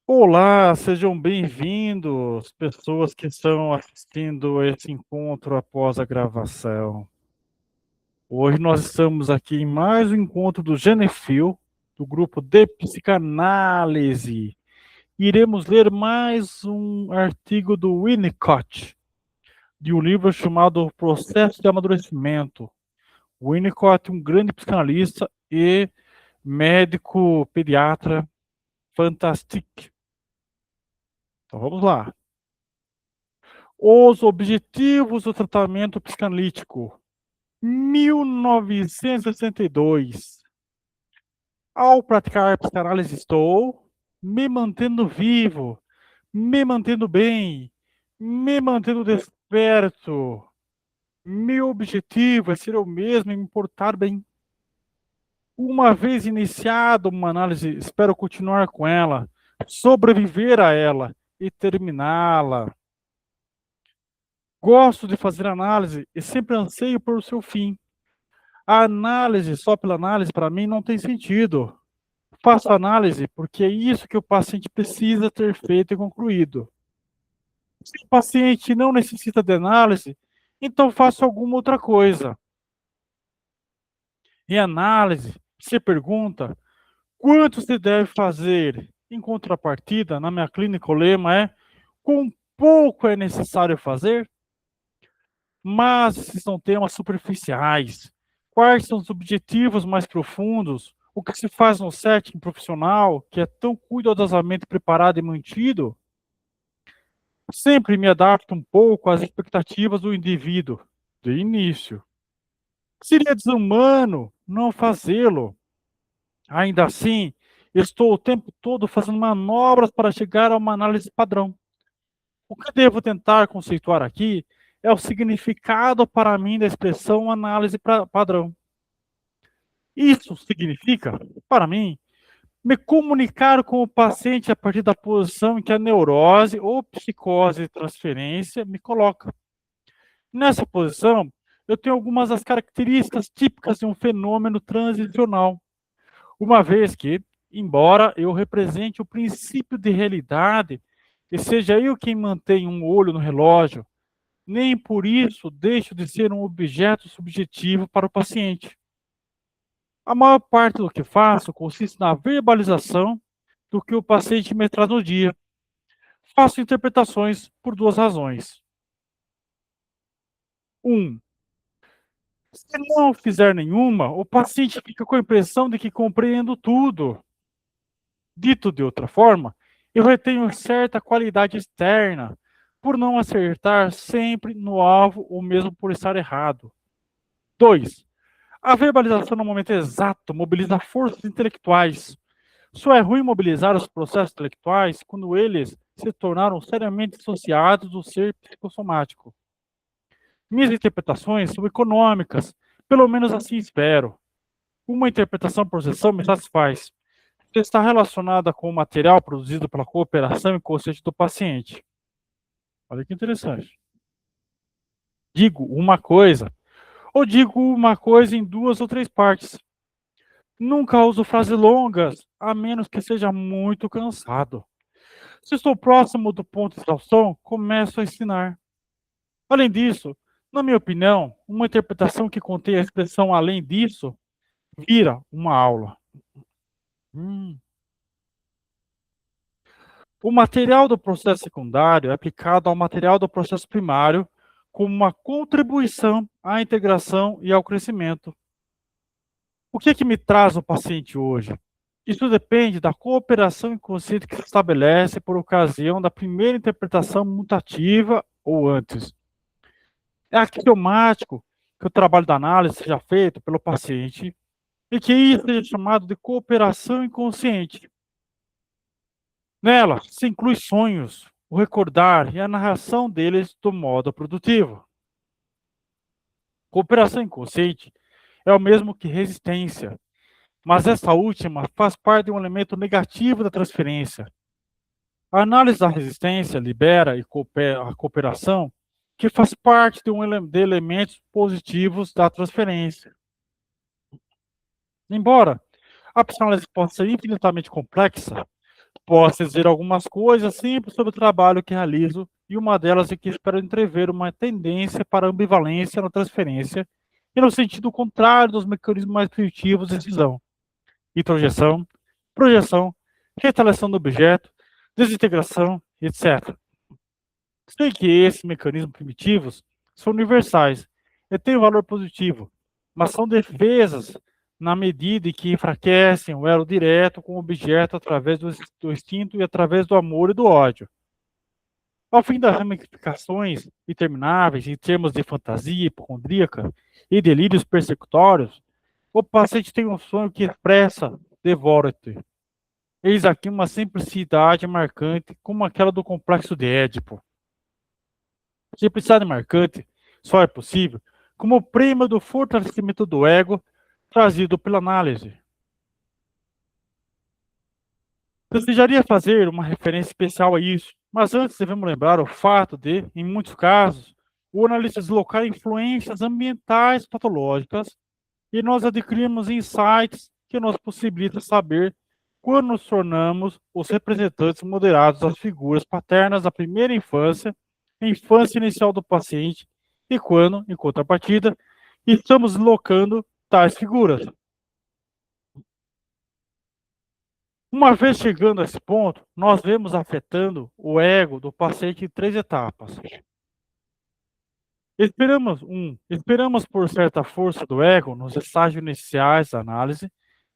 Olá, sejam bem-vindos, pessoas que estão assistindo esse encontro após a gravação. Hoje nós estamos aqui em mais um encontro do Genefil, do grupo de psicanálise. Iremos ler mais um artigo do Winnicott, de um livro chamado Processo de Amadurecimento. Winnicott, um grande psicanalista e médico pediatra fantástico. Então vamos lá. Os Objetivos do Tratamento Psicanalítico, 1962. Ao praticar psicanálise, estou me mantendo vivo, me mantendo bem, me mantendo desperto. Meu objetivo é ser eu mesmo e me portar bem. Uma vez iniciada uma análise, espero continuar com ela, sobreviver a ela e terminá-la. Gosto de fazer análise e sempre anseio por seu fim. A análise, só pela análise, para mim, não tem sentido. Faço análise porque é isso que o paciente precisa ter feito e concluído. Se o paciente não necessita de análise, então faço alguma outra coisa. Em análise, se pergunta quanto se deve fazer. Em contrapartida, na minha clínica, o lema é: com pouco é necessário fazer? Mas esses são temas superficiais. Quais são os objetivos mais profundos? O que se faz no setting profissional, que é tão cuidadosamente preparado e mantido? Sempre me adapto um pouco às expectativas do indivíduo, de início. Seria desumano não fazê-lo. Ainda assim, estou o tempo todo fazendo manobras para chegar a uma análise padrão. O que devo tentar conceituar aqui é o significado para mim da expressão análise padrão. Isso significa, para mim, me comunicar com o paciente a partir da posição em que a neurose ou psicose de transferência me coloca. Nessa posição, eu tenho algumas das características típicas de um fenômeno transicional, uma vez que, embora eu represente o princípio de realidade e seja eu quem mantém um olho no relógio, nem por isso deixo de ser um objeto subjetivo para o paciente. A maior parte do que faço consiste na verbalização do que o paciente me traz no dia. Faço interpretações por duas razões. Um, se não fizer nenhuma, o paciente fica com a impressão de que compreendo tudo. Dito de outra forma, eu retenho certa qualidade externa por não acertar sempre no alvo ou mesmo por estar errado. 2. A verbalização no momento exato mobiliza forças intelectuais. Só é ruim mobilizar os processos intelectuais quando eles se tornaram seriamente dissociados do ser psicossomático. Minhas interpretações são econômicas, pelo menos assim espero. Uma interpretação por sessão me satisfaz. Está relacionada com o material produzido pela cooperação inconsciente do paciente. Olha que interessante. Digo uma coisa, ou digo uma coisa em duas ou três partes. Nunca uso frases longas, a menos que seja muito cansado. Se estou próximo do ponto de exaustão, começo a ensinar. Além disso, na minha opinião, uma interpretação que contém a expressão além disso vira uma aula. O material do processo secundário é aplicado ao material do processo primário como uma contribuição à integração e ao crescimento. O que me traz o paciente hoje? Isso depende da cooperação inconsciente que se estabelece por ocasião da primeira interpretação mutativa ou antes. É axiomático que o trabalho da análise seja feito pelo paciente e que isso seja chamado de cooperação inconsciente. Nela se inclui sonhos, o recordar e a narração deles do modo produtivo. Cooperação inconsciente é o mesmo que resistência, mas essa última faz parte de um elemento negativo da transferência. A análise da resistência libera a cooperação, que faz parte de elementos positivos da transferência. Embora a psicanálise possa ser infinitamente complexa, Posso dizer algumas coisas simples sobre o trabalho que realizo, e uma delas é que espero entrever uma tendência para ambivalência na transferência e no sentido contrário dos mecanismos mais primitivos de decisão, introjeção, projeção, retaliação do objeto, desintegração, etc. Sei que esses mecanismos primitivos são universais e têm um valor positivo, mas são defesas na medida em que enfraquecem o elo direto com o objeto através do instinto e através do amor e do ódio. Ao fim das ramificações intermináveis em termos de fantasia hipocondríaca e delírios persecutórios, o paciente tem um sonho que expressa devora-te. Eis aqui uma simplicidade marcante como aquela do complexo de Édipo. Simplicidade marcante só é possível como prêmio do fortalecimento do ego trazido pela análise. Desejaria fazer uma referência especial a isso, mas antes devemos lembrar o fato de, em muitos casos, o analista deslocar influências ambientais patológicas e nós adquirimos insights que nos possibilitam saber quando nos tornamos os representantes moderados das figuras paternas da primeira infância, infância inicial do paciente, e quando, em contrapartida, estamos deslocando tais figuras. Uma vez chegando a esse ponto, nós vemos afetando o ego do paciente em 3 etapas. Esperamos por certa força do ego nos estágios iniciais da análise,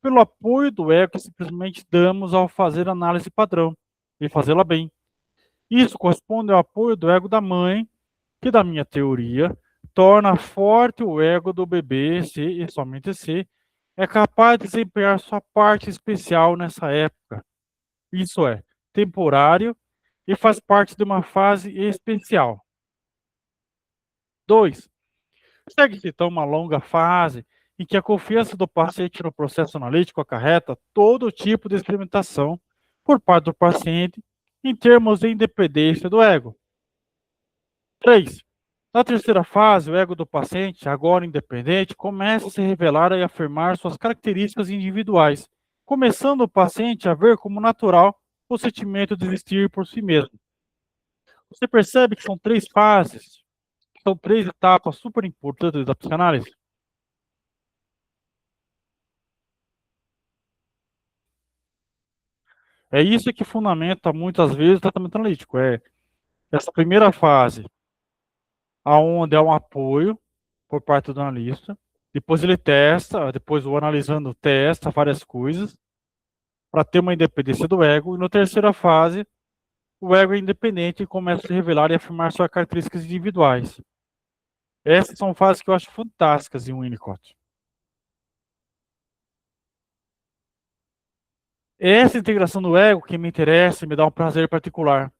pelo apoio do ego que simplesmente damos ao fazer a análise padrão e fazê-la bem. Isso corresponde ao apoio do ego da mãe, que, da minha teoria, torna forte o ego do bebê se, e somente se, é capaz de desempenhar sua parte especial nessa época. Isso é, temporário e faz parte de uma fase especial. 2. Segue-se então uma longa fase em que a confiança do paciente no processo analítico acarreta todo tipo de experimentação por parte do paciente em termos de independência do ego. 3. Na terceira fase, o ego do paciente, agora independente, começa a se revelar e afirmar suas características individuais, começando o paciente a ver como natural o sentimento de existir por si mesmo. Você percebe que são 3 fases, que são 3 etapas super importantes da psicanálise? É isso que fundamenta muitas vezes o tratamento analítico. É essa primeira fase, aonde há um apoio por parte do analista. Depois ele testa, depois o analisando testa várias coisas para ter uma independência do ego. E na terceira fase, o ego é independente e começa a se revelar e afirmar suas características individuais. Essas são fases que eu acho fantásticas em Winnicott. Essa integração do ego que me interessa e me dá um prazer particular.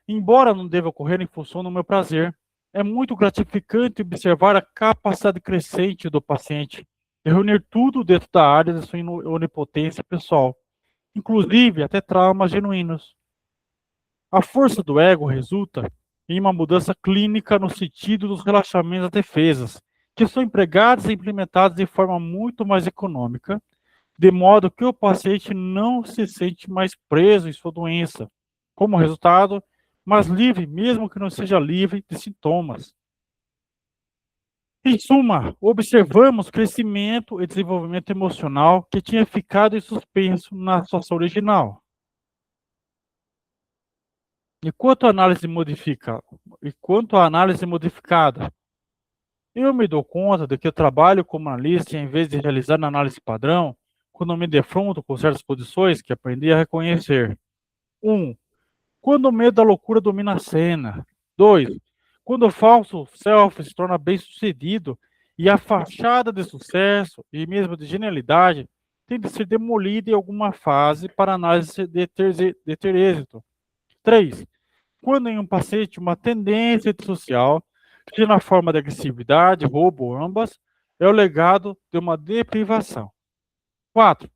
Embora não deva ocorrer em função do meu prazer, é muito gratificante observar a capacidade crescente do paciente de reunir tudo dentro da área de sua onipotência pessoal, inclusive até traumas genuínos. A força do ego resulta em uma mudança clínica no sentido dos relaxamentos das defesas, que são empregados e implementados de forma muito mais econômica, de modo que o paciente não se sente mais preso em sua doença. Como resultado, mas livre, mesmo que não seja livre de sintomas. Em suma, observamos crescimento e desenvolvimento emocional que tinha ficado em suspenso na situação original. Quanto à análise modificada, eu me dou conta de que eu trabalho como analista em vez de realizar a análise padrão, quando me defronto com certas posições que aprendi a reconhecer. 1. Quando o medo da loucura domina a cena. 2. Quando o falso self se torna bem-sucedido e a fachada de sucesso e mesmo de genialidade tem de ser demolida em alguma fase para a análise de ter êxito. 3. Quando em um paciente uma tendência antissocial, seja na forma de agressividade, roubo ou ambas, é o legado de uma deprivação. 4.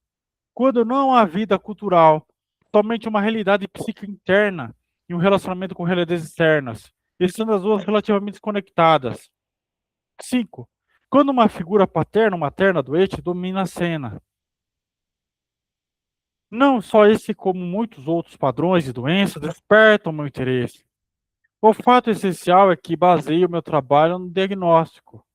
Quando não há vida cultural, somente uma realidade psíquica interna e um relacionamento com realidades externas, estando as duas relativamente conectadas. 5. Quando uma figura paterna ou materna doente domina a cena. Não só esse, como muitos outros padrões de doença, despertam meu interesse. O fato essencial é que baseio meu trabalho no diagnóstico.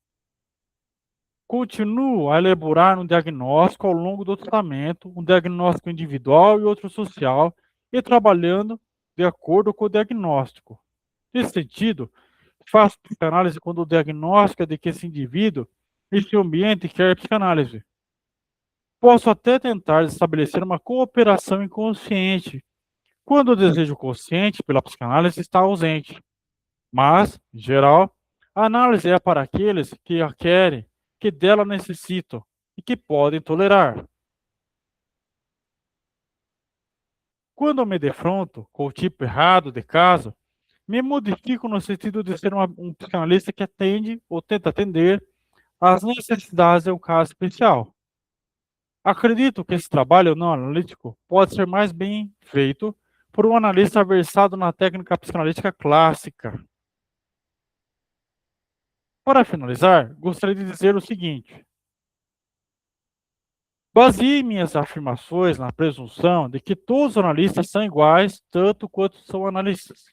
Continuo a elaborar um diagnóstico ao longo do tratamento, um diagnóstico individual e outro social, e trabalhando de acordo com o diagnóstico. Nesse sentido, faço psicanálise quando o diagnóstico é de que esse indivíduo, esse ambiente, quer psicanálise. Posso até tentar estabelecer uma cooperação inconsciente, quando o desejo consciente pela psicanálise está ausente. Mas, em geral, a análise é para aqueles que a querem, que dela necessitam e que podem tolerar. Quando eu me defronto com o tipo errado de caso, me modifico no sentido de ser um psicanalista que atende ou tenta atender às necessidades do caso especial. Acredito que esse trabalho não analítico pode ser mais bem feito por um analista versado na técnica psicanalítica clássica. Para finalizar, gostaria de dizer o seguinte: baseei minhas afirmações na presunção de que todos os analistas são iguais, tanto quanto são analistas.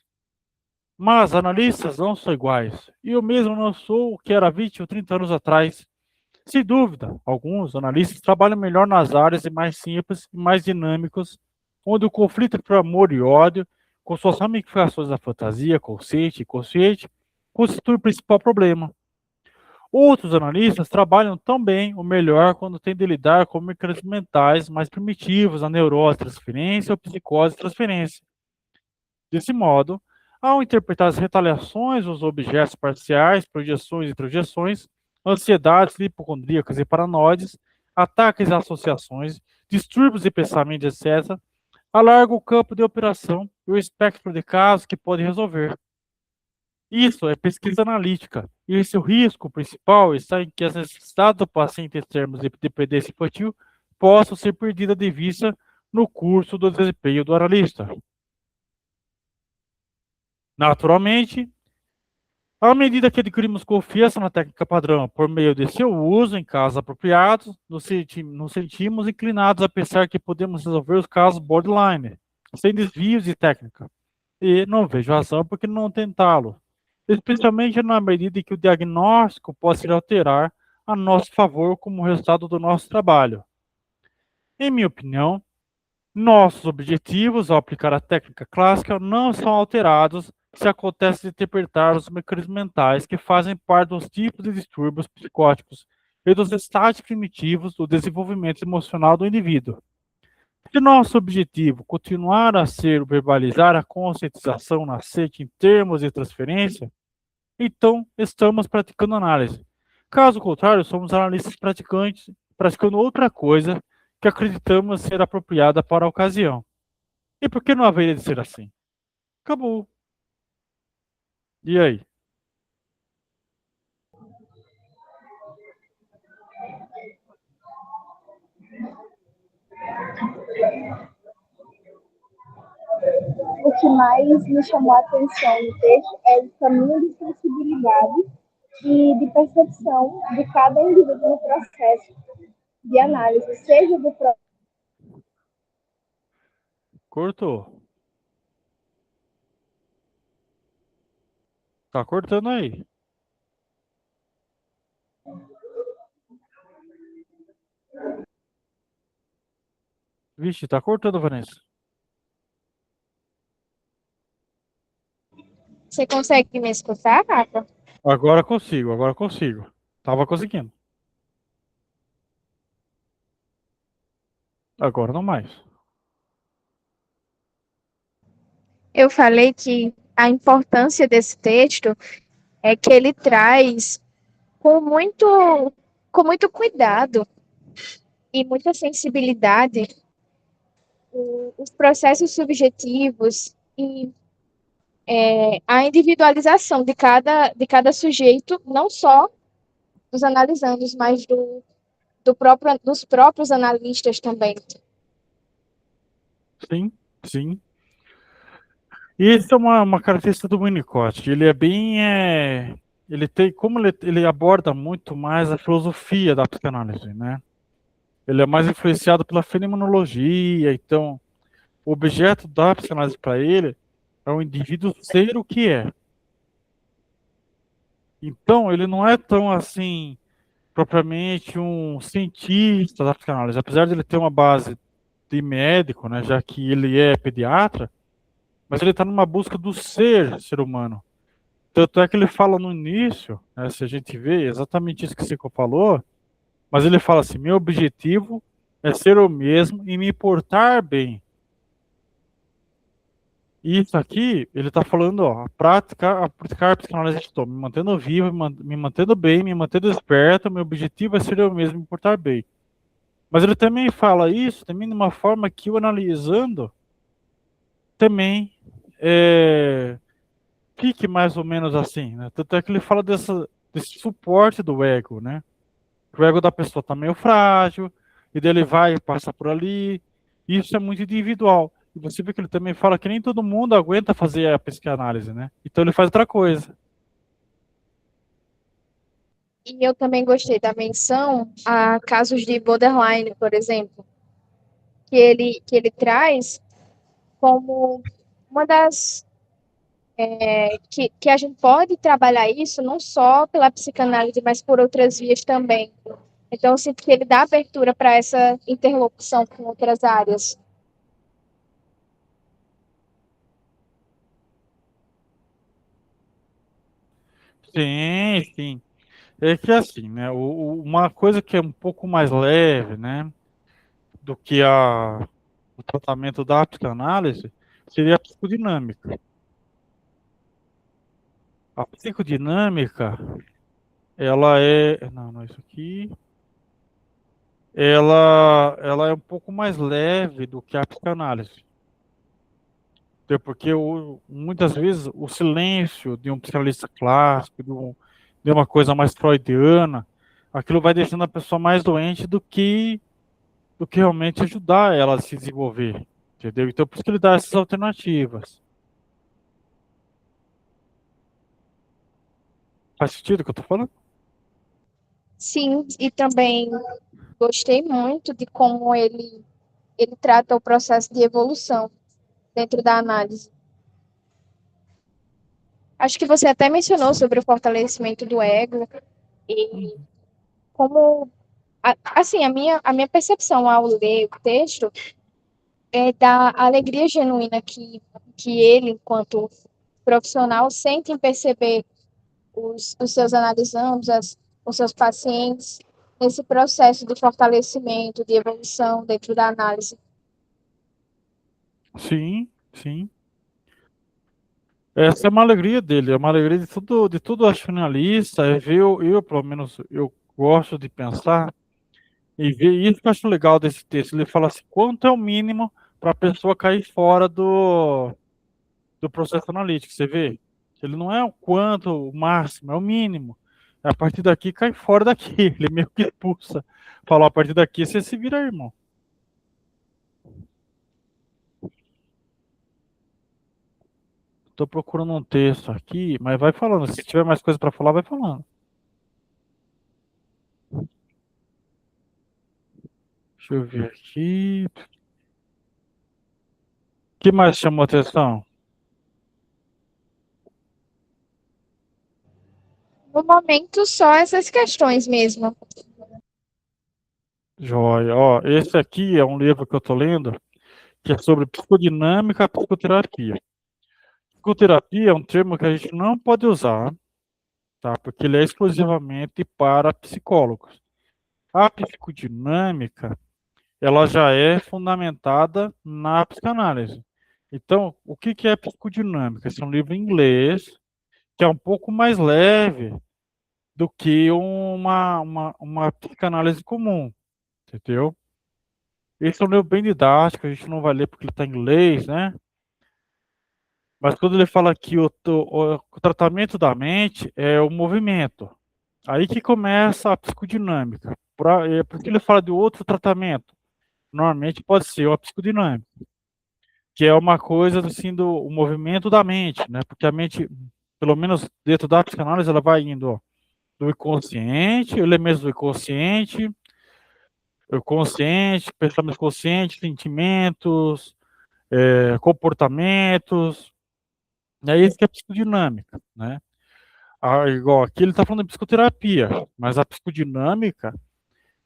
Mas analistas não são iguais, e eu mesmo não sou o que era 20 ou 30 anos atrás. Sem dúvida, alguns analistas trabalham melhor nas áreas mais simples e mais dinâmicas, onde o conflito entre amor e ódio, com suas ramificações da fantasia, consciente e inconsciente, constitui o principal problema. Outros analistas trabalham também ou melhor quando têm de lidar com mecanismos mentais mais primitivos, a neurose transferência ou psicose transferência. Desse modo, ao interpretar as retaliações dos objetos parciais, projeções e introjeções, ansiedades hipocondríacas e paranoides, ataques e associações, distúrbios de pensamento, etc., alarga o campo de operação e o espectro de casos que pode resolver. Isso é pesquisa analítica, e esse o risco principal está em que as necessidades do paciente em termos de dependência infantil possam ser perdidas de vista no curso do desempenho do analista. Naturalmente, à medida que adquirimos confiança na técnica padrão por meio de seu uso em casos apropriados, nos sentimos inclinados a pensar que podemos resolver os casos borderline, sem desvios de técnica. E não vejo razão por que não tentá-lo, especialmente na medida em que o diagnóstico pode se alterar a nosso favor como resultado do nosso trabalho. Em minha opinião, nossos objetivos ao aplicar a técnica clássica não são alterados se acontece de interpretar os mecanismos mentais que fazem parte dos tipos de distúrbios psicóticos e dos estágios primitivos do desenvolvimento emocional do indivíduo. Se nosso objetivo continuar a ser verbalizar a conscientização nascente em termos de transferência, então estamos praticando análise. Caso contrário, somos analistas praticantes, praticando outra coisa que acreditamos ser apropriada para a ocasião. E por que não haveria de ser assim? Acabou. E aí? O que mais me chamou a atenção no texto é o caminho de sensibilidade e de percepção de cada indivíduo no processo de análise, seja do próprio. Cortou. Tá cortando aí. Vixe, tá cortando, Vanessa. Você consegue me escutar, Rafa? Agora consigo, agora consigo. Tava conseguindo. Agora não mais. Eu falei que a importância desse texto é que ele traz com muito, com muito cuidado e muita sensibilidade os processos subjetivos e a individualização de cada sujeito, não só dos analisandos, mas dos próprios analistas também. Sim, sim. E isso é uma característica do Winnicott. Ele é bem. Ele tem. Como ele aborda muito mais a filosofia da psicanálise, né? Ele é mais influenciado pela fenomenologia. Então, o objeto da psicanálise para ele é o indivíduo ser o que é. Então, ele não é tão assim, propriamente um cientista da psicanálise. Apesar de ele ter uma base de médico, né, já que ele é pediatra, mas ele está numa busca do ser humano. Tanto é que ele fala no início, né, se a gente vê exatamente isso que você falou, mas ele fala assim: meu objetivo é ser eu mesmo e me portar bem. E isso aqui, ele está falando, ó, a praticar a psicanálise, estou me mantendo vivo, me mantendo bem, me mantendo esperto, meu objetivo é ser eu mesmo, me portar bem. Mas ele também fala isso, também de uma forma que eu analisando, também fique mais ou menos assim, né? Tanto é que ele fala desse suporte do ego, né? O ego da pessoa está meio frágil, e daí ele vai e passa por ali. Isso é muito individual. E você vê que ele também fala que nem todo mundo aguenta fazer a psicanálise, né? Então ele faz outra coisa. E eu também gostei da menção a casos de borderline, por exemplo, que ele traz como uma das que a gente pode trabalhar isso não só pela psicanálise, mas por outras vias também. Então, eu sinto que ele dá abertura para essa interlocução com outras áreas. Sim, sim. É que assim, né? Uma coisa que é um pouco mais leve, né? Do que o tratamento da psicanálise seria a psicodinâmica. A psicodinâmica, ela é. Não, não é isso aqui. Ela é um pouco mais leve do que a psicanálise. Entendeu? Porque muitas vezes o silêncio de um psicanalista clássico, de uma coisa mais freudiana, aquilo vai deixando a pessoa mais doente do que realmente ajudar ela a se desenvolver. Entendeu? Então, por isso que ele dá essas alternativas. Faz sentido o que eu tô falando? Sim, e também gostei muito de como ele trata o processo de evolução dentro da análise. Acho que você até mencionou sobre o fortalecimento do ego e Uhum. como, assim, a minha percepção ao ler o texto é da alegria genuína que ele, enquanto profissional, sente em perceber os seus analisandos, os seus pacientes, nesse processo de fortalecimento, de evolução dentro da análise. Sim, sim. Essa é uma alegria dele, é uma alegria de todo racionalista, é ver, pelo menos, eu gosto de pensar e ver isso que eu acho legal desse texto. Ele fala assim, quanto é o mínimo para a pessoa cair fora do processo analítico, você vê? Ele não é o quanto, o máximo, é o mínimo. A partir daqui, cai fora daqui, ele meio que expulsa. Falou, a partir daqui você se vira, irmão. Tô procurando um texto aqui, mas vai falando, se tiver mais coisa para falar, vai falando. Deixa eu ver aqui. O que mais chamou atenção? No momento, só essas questões mesmo. Joia. Ó, esse aqui é um livro que eu tô lendo, que é sobre psicodinâmica e psicoterapia. Psicoterapia é um termo que a gente não pode usar, tá? Porque ele é exclusivamente para psicólogos. A psicodinâmica, ela já é fundamentada na psicanálise. Então, o que que é psicodinâmica? Esse é um livro em inglês, que é um pouco mais leve do que uma psicanálise comum, entendeu? Esse é um livro bem didático, a gente não vai ler porque ele está em inglês, né? Mas quando ele fala que o tratamento da mente é o movimento, aí que começa a psicodinâmica. Porque ele fala de outro tratamento. Normalmente pode ser a psicodinâmica, que é uma coisa assim do o movimento da mente, né? Porque a mente, pelo menos dentro da psicanálise, ela vai indo ó, do inconsciente, elementos do inconsciente, o consciente, pensamento consciente, sentimentos, comportamentos. É isso que é psicodinâmica, né? Igual aqui ele está falando de psicoterapia, mas a psicodinâmica,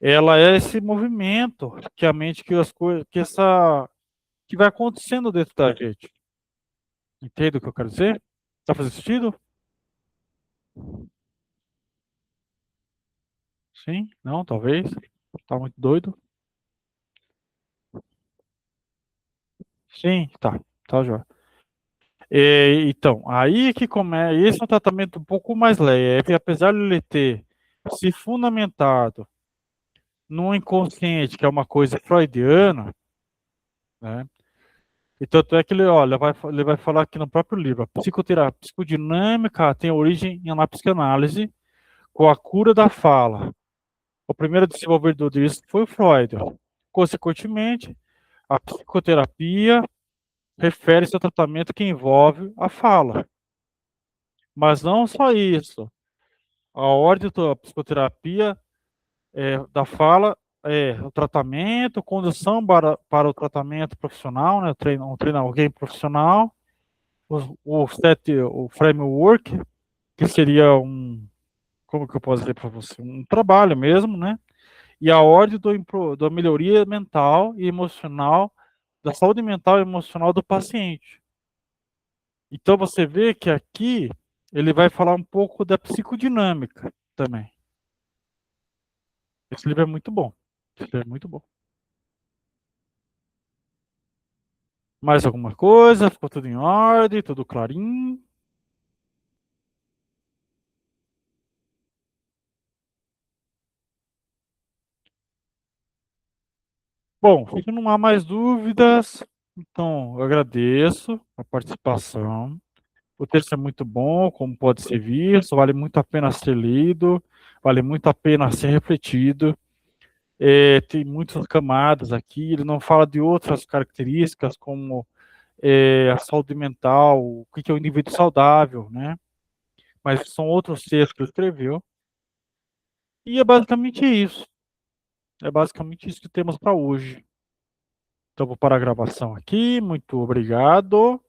ela é esse movimento que a mente, que as coisas, que vai acontecendo dentro da gente. Entende o que eu quero dizer? Tá fazendo sentido? Sim? Não? Talvez? Tá muito doido? Sim, tá. Tá, já. Então, aí que começa. Esse é um tratamento um pouco mais leve, apesar de ele ter se fundamentado no inconsciente, que é uma coisa freudiana, né? E tanto é que ele, olha, ele vai falar aqui no próprio livro, a psicoterapia, psicodinâmica tem origem na psicanálise com a cura da fala. O primeiro desenvolvedor disso foi o Freud. Consequentemente, a psicoterapia refere-se ao tratamento que envolve a fala. Mas não só isso. A ordem da psicoterapia da fala é o tratamento, condução para o tratamento profissional, né, alguém profissional, o framework, que seria como que eu posso dizer para você? Um trabalho mesmo, né? E a ordem da melhoria mental e emocional, da saúde mental e emocional do paciente. Então você vê que aqui ele vai falar um pouco da psicodinâmica também. Esse livro é muito bom. Esse livro é muito bom. Mais alguma coisa? Ficou tudo em ordem, tudo clarinho? Bom, se não há mais dúvidas, então eu agradeço a participação. O texto é muito bom, como pode ser visto, vale muito a pena ser lido, vale muito a pena ser refletido. Tem muitas camadas aqui, ele não fala de outras características, como a saúde mental, o que é o indivíduo saudável, né? Mas são outros textos que ele escreveu. E é basicamente isso. É basicamente isso que temos para hoje. Então, vou parar a gravação aqui. Muito obrigado.